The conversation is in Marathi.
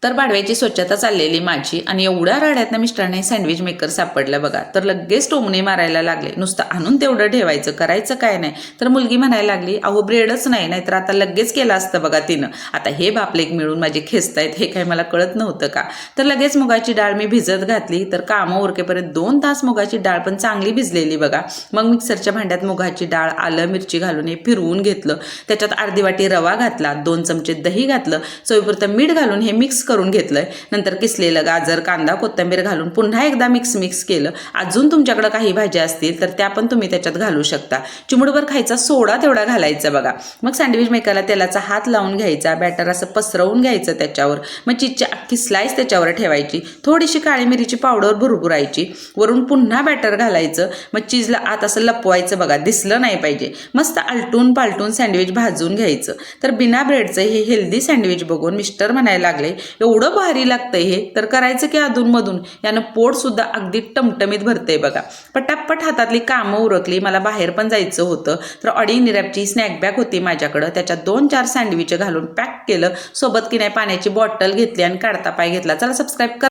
तर बाडव्याची स्वच्छता चाललेली माझी आणि एवढ्या राड्यातनं मिस्टरांना सँडविच मेकर सापडलं बघा. तर लगेच टोमणे मारायला लागले. नुसतं आणून तेवढं ठेवायचं, करायचं काय नाही. तर मुलगी म्हणायला लागली, अहो ब्रेडच नाही, नाहीतर आता लगेच केलं असतं बघा तिनं. आता हे बापलेक मिळून माझे खेचतायत हे काय मला कळत नव्हतं का. तर लगेच मुगाची डाळ मी भिजत घातली. तर कामं उरकेपर्यंत 2 तास मुगाची डाळ पण चांगली भिजलेली बघा. मग मिक्सरच्या भांड्यात मुगाची डाळ, आलं मिरची घालून हे फिरवून घेतलं. त्याच्यात अर्धी वाटी रवा घातला, 2 चमचे दही घातलं, चवीपुरतं मीठ घालून हे मिक्स करून घेतलंय. नंतर किसलेलं गाजर, कांदा, कोथिंबीर घालून पुन्हा एकदा मिक्स केलं. अजून तुमच्याकडे काही भाज्या असतील तर त्या पण तुम्ही त्याच्यात घालू शकता. चिमूटभर खायचा सोडा तेवढा घालायचा बघा. मग सँडविच मेकरला तेलाचा हात लावून घ्यायचा, बॅटर असं पसरवून घ्यायचं त्याच्यावर. मग चीजची अख्खी स्लाइस त्याच्यावर ठेवायची, थोडीशी काळी मिरीची पावडर भुरभुरायची, वरून पुन्हा बॅटर घालायचं. मग चीजला आत असं लपवायचं बघा, दिसलं नाही पाहिजे. मस्त आलटून पालटून सँडविच भाजून घ्यायचं. तर बिना ब्रेडचं हे हेल्दी सँडविच बघून मिस्टर म्हणायला लागले, एवढं भारी लागतंय हे, तर करायचं की अधूनमधून. यानं पोट सुद्धा अगदी टमटमीत भरतंय बघा. पटापट हातातली कामं उरकली. मला बाहेर पण जायचं होतं. तर ऑडी निरॅपची स्नॅक बॅग होती माझ्याकडं, त्याच्यात 2-4 सँडविच घालून पॅक केलं. सोबत की नाही पाण्याची बॉटल घेतली आणि काढता पाय घेतला. चला सबस्क्राईब करा.